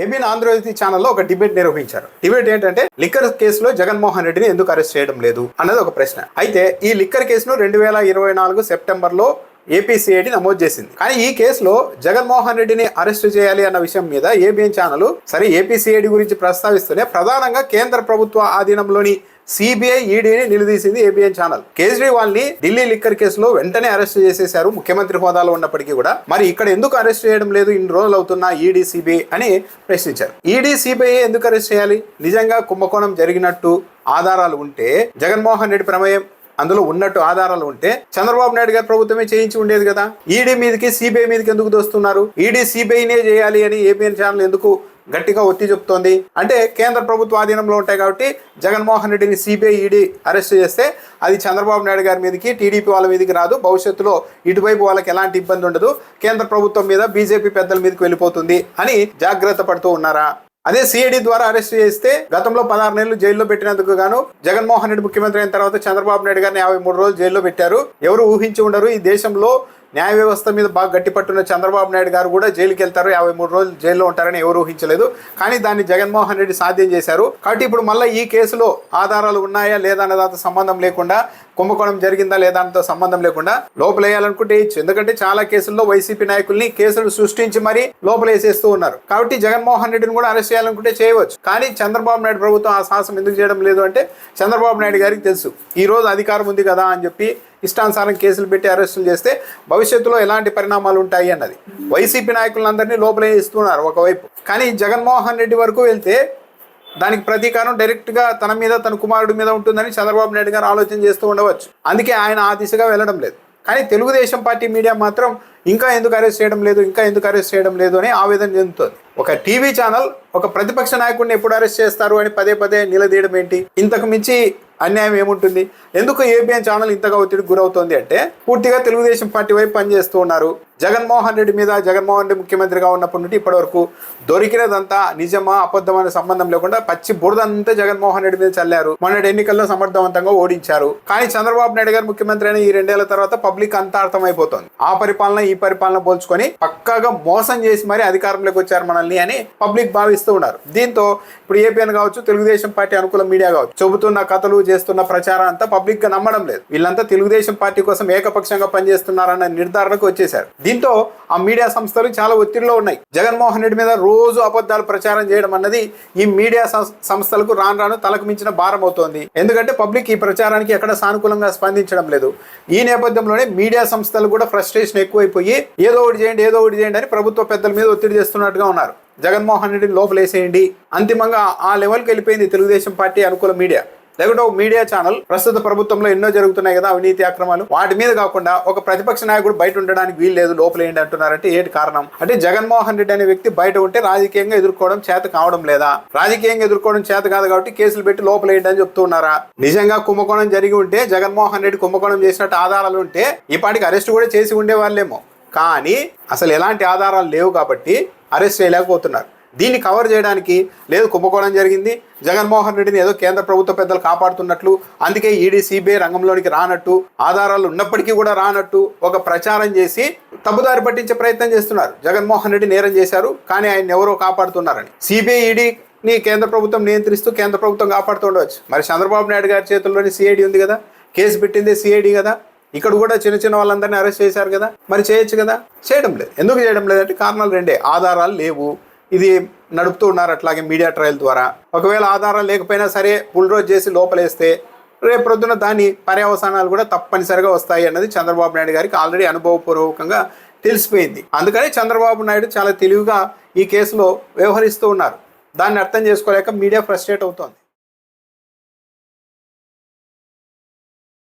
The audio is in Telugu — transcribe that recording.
ఏబిఎన్ ఆంధ్రజ్యోతి ఛానల్లో ఒక డిబేట్ నిర్వహించారు. డిబేట్ ఏంటంటే లిక్కర్ కేసులో జగన్మోహన్ రెడ్డిని ఎందుకు అరెస్ట్ చేయడం లేదు అన్నది ఒక ప్రశ్న. అయితే ఈ లిక్కర్ కేసును 2024 సెప్టెంబర్లో ఏపీసీఐడి నమోదు చేసింది. కానీ ఈ కేసులో జగన్మోహన్ రెడ్డిని అరెస్టు చేయాలి అన్న విషయం మీద ఏబిఎన్ ఛానల్ సరే ఏపీసీఐడి గురించి ప్రస్తావిస్తూనే ప్రధానంగా కేంద్ర ప్రభుత్వ ఆధీనంలోని సిబిఐ ఈడీని నిలదీసింది ఏబిఎన్ ఛానల్. కేజ్రీవాల్ ని ఢిల్లీ లిక్కర్ కేసులో వెంటనే అరెస్ట్ చేసేశారు ముఖ్యమంత్రి హోదాలో ఉన్నప్పటికీ కూడా. మరి ఇక్కడ ఎందుకు అరెస్ట్ చేయడం లేదు ఇన్ని రోజులు అవుతున్నా ఈడీ సిబిఐ అని ప్రశ్నించారు. ఈడీ సిబిఐ ఎందుకు అరెస్ట్ చేయాలి? నిజంగా కుంభకోణం జరిగినట్టు ఆధారాలు ఉంటే, జగన్మోహన్ రెడ్డి ప్రమేయం అందులో ఉన్నట్టు ఆధారాలు ఉంటే చంద్రబాబు నాయుడు గారి ప్రభుత్వమే చేయించి ఉండేది కదా. ఈడీ మీదకి సిబిఐ మీదకి ఎందుకు దోస్తున్నారు? ఈడీ సిబిఐనే చేయాలి అని ఏబిఎన్ ఛానల్ ఎందుకు గట్టిగా ఒత్తి చెప్తోంది అంటే కేంద్ర ప్రభుత్వ ఆధీనంలో ఉంటాయి కాబట్టి జగన్మోహన్ రెడ్డిని సిబిఐ ఈడీ అరెస్ట్ చేస్తే అది చంద్రబాబు నాయుడు గారి మీదకి, టీడీపీ వాళ్ళ మీదకి రాదు. భవిష్యత్తులో ఇటువైపు వాళ్ళకి ఎలాంటి ఇబ్బంది ఉండదు, కేంద్ర ప్రభుత్వం మీద, బీజేపీ పెద్దల మీదకి వెళ్ళిపోతుంది అని జాగ్రత్త పడుతూ ఉన్నారా? అదే సిఐడి ద్వారా అరెస్ట్ చేస్తే గతంలో 16 నెలలు జైల్లో పెట్టినందుకు గాను జగన్మోహన్ రెడ్డి ముఖ్యమంత్రి అయిన తర్వాత చంద్రబాబు నాయుడు గారిని 53 రోజులు జైల్లో పెట్టారు. ఎవరు ఊహించి ఉండరు ఈ దేశంలో న్యాయ వ్యవస్థ మీద బాగా గట్టి పట్టున్న చంద్రబాబు నాయుడు గారు కూడా జైలుకి వెళ్తారు, 53 రోజులు జైల్లో ఉంటారని ఎవరు ఊహించలేదు. కానీ దాన్ని జగన్మోహన్ రెడ్డి సాధ్యం చేశారు. కాబట్టి ఇప్పుడు మళ్ళీ ఈ కేసులో ఆధారాలు ఉన్నాయా లేదా అనే దాంతో సంబంధం లేకుండా, కుంభకోణం జరిగిందా లేదా దాంతో సంబంధం లేకుండా లోపలేయాలనుకుంటే ఇచ్చు. ఎందుకంటే చాలా కేసుల్లో వైసీపీ నాయకుల్ని కేసులు సృష్టించి మరీ లోపలేసేస్తూ ఉన్నారు. కాబట్టి జగన్మోహన్ రెడ్డిని కూడా అరెస్ట్ చేయాలనుకుంటే చేయవచ్చు. కానీ చంద్రబాబు నాయుడు ప్రభుత్వం ఆ సాహసం ఎందుకు చేయడం లేదు అంటే చంద్రబాబు నాయుడు గారికి తెలుసు ఈ రోజు అధికారం ఉంది కదా అని చెప్పి ఇష్టానుసారం కేసులు పెట్టి అరెస్టులు చేస్తే భవిష్యత్తులో ఎలాంటి పరిణామాలు ఉంటాయి అన్నది. వైసీపీ నాయకులందరినీ లోపలేస్తున్నారు ఒకవైపు. కానీ జగన్మోహన్ రెడ్డి వరకు వెళ్తే దానికి ప్రతీకారం డైరెక్ట్గా తన మీద, తన కుమారుడి మీద ఉంటుందని చంద్రబాబు నాయుడు గారు ఆలోచన చేస్తూ ఉండవచ్చు. అందుకే ఆయన ఆ దిశగా వెళ్ళడం లేదు. కానీ తెలుగుదేశం పార్టీ మీడియా మాత్రం ఇంకా ఎందుకు అరెస్ట్ చేయడం లేదు, ఇంకా ఎందుకు అరెస్ట్ చేయడం లేదు అని ఆవేదన చెందుతుంది. ఒక టీవీ ఛానల్ ఒక ప్రతిపక్ష నాయకుడిని ఎప్పుడు అరెస్ట్ చేస్తారు అని పదే పదే నిలదీయడం ఏంటి? ఇంతకు మించి అన్యాయం ఏముంటుంది? ఎందుకు ఏబిఎన్ ఛానల్ ఇంతగా ఒత్తిడికి గురవుతోంది అంటే పూర్తిగా తెలుగుదేశం పార్టీ వైపు పనిచేస్తూ ఉన్నారు. జగన్మోహన్ రెడ్డి మీద, జగన్మోహన్ రెడ్డి ముఖ్యమంత్రిగా ఉన్నప్పటి నుండి ఇప్పటి వరకు దొరికినదంతా నిజమా అబద్ధం అనే సంబంధం లేకుండా పచ్చి బురదంతా జగన్మోహన్ రెడ్డి మీద చల్లారు. మొన్నటి ఎన్నికల్లో సమర్థవంతంగా ఓడించారు. కానీ చంద్రబాబు నాయుడు గారు ముఖ్యమంత్రి అయిన ఈ 2 ఏళ్ల తర్వాత పబ్లిక్ అంతా అర్థమైపోతుంది. ఆ పరిపాలన ఈ పరిపాలన పోల్చుకొని పక్కాగా మోసం చేసి మరీ అధికారంలోకి వచ్చారు మనల్ని అని పబ్లిక్ భావిస్తూ ఉన్నారు. దీంతో ఇప్పుడు ఏపీఎన్ కావచ్చు, తెలుగుదేశం పార్టీ అనుకూల మీడియా కావచ్చు, చెబుతున్న కథలు, చేస్తున్న ప్రచారం అంతా పబ్లిక్ గా నమ్మడం లేదు. వీళ్ళంతా తెలుగుదేశం పార్టీ కోసం ఏకపక్షంగా పనిచేస్తున్నారన్న నిర్ధారణకు వచ్చేశారు. దీంతో ఆ మీడియా సంస్థలు చాలా ఒత్తిడిలో ఉన్నాయి. జగన్మోహన్ రెడ్డి మీద రోజు అబద్ధాలు ప్రచారం చేయడం అన్నది ఈ మీడియా సంస్థలకు రాను రాను తలకు మించిన భారం అవుతోంది. ఎందుకంటే పబ్లిక్ ఈ ప్రచారానికి ఎక్కడ సానుకూలంగా స్పందించడం లేదు. ఈ నేపథ్యంలోనే మీడియా సంస్థలు కూడా ఫ్రస్ట్రేషన్ ఎక్కువైపోయి ఏదో ఒకటి చేయండి అని ప్రభుత్వ పెద్దల మీద ఒత్తిడి చేస్తున్నట్టుగా ఉన్నారు. జగన్మోహన్ రెడ్డిని లోపలేసేయండి. అంతిమంగా ఆ లెవెల్కి వెళ్ళిపోయింది తెలుగుదేశం పార్టీ అనుకూల మీడియా. లేకుంటే ఒక మీడియా ఛానల్ ప్రస్తుత ప్రభుత్వంలో ఎన్నో జరుగుతున్నాయి కదా అవినీతి అక్రమాలు, వాటి మీద కాకుండా ఒక ప్రతిపక్ష నాయకుడు బయట ఉండడానికి వీలు లేదు, లోపలేయండి అంటున్నారంటే ఏంటి కారణం? అంటే జగన్మోహన్ రెడ్డి అనే వ్యక్తి బయట ఉంటే రాజకీయంగా ఎదుర్కోవడం చేత కావడం లేదా? రాజకీయంగా ఎదుర్కోవడం చేత కాదు కాబట్టి కేసులు పెట్టి లోపలేయండి అని చెప్తున్నారా? నిజంగా కుంభకోణం జరిగి ఉంటే, జగన్మోహన్ రెడ్డి కుంభకోణం చేసినట్టు ఆధారాలు ఉంటే ఈ పాటికి అరెస్ట్ కూడా చేసి ఉండే వాళ్ళేమో. కానీ అసలు ఎలాంటి ఆధారాలు లేవు కాబట్టి అరెస్ట్ చేయలేకపోతున్నారు. దీన్ని కవర్ చేయడానికి లేదు కుంభకోణం జరిగింది, జగన్మోహన్ రెడ్డిని ఏదో కేంద్ర ప్రభుత్వ పెద్దలు కాపాడుతున్నట్లు, అందుకే ఈడీ సిబిఐ రంగంలోనికి రానట్టు, ఆధారాలు ఉన్నప్పటికీ కూడా రానట్టు ఒక ప్రచారం చేసి తప్పుదారి పట్టించే ప్రయత్నం చేస్తున్నారు. జగన్మోహన్ రెడ్డి నేరం చేశారు కానీ ఆయన ఎవరో కాపాడుతున్నారని. సిబిఐ ఈడీని కేంద్ర ప్రభుత్వం నియంత్రిస్తూ కేంద్ర ప్రభుత్వం కాపాడుతూ ఉండవచ్చు. మరి చంద్రబాబు నాయుడు గారి చేతుల్లోని సిఐడి ఉంది కదా, కేసు పెట్టిందే సిఐడి కదా. ఇక్కడ కూడా చిన్న వాళ్ళందరినీ అరెస్ట్ చేశారు కదా, మరి చేయొచ్చు కదా. చేయడం లేదు. ఎందుకు చేయడం లేదంటే కారణాలు రెండే. ఆధారాలు లేవు, ఇది నడుపుతూ ఉన్నారు అట్లాగే మీడియా ట్రయల్ ద్వారా. ఒకవేళ ఆధారాలు లేకపోయినా సరే బుల్డోజ్ చేసి లోపలేస్తే రేపు ప్రొద్దున దాని పర్యవసానాలు కూడా తప్పనిసరిగా వస్తాయి అన్నది చంద్రబాబు నాయుడు గారికి ఆల్రెడీ అనుభవపూర్వకంగా తెలిసిపోయింది. అందుకని చంద్రబాబు నాయుడు చాలా తెలివిగా ఈ కేసులో వ్యవహరిస్తూ ఉన్నారు. దాన్ని అర్థం చేసుకోలేక మీడియా ఫ్రస్ట్రేట్ అవుతోంది.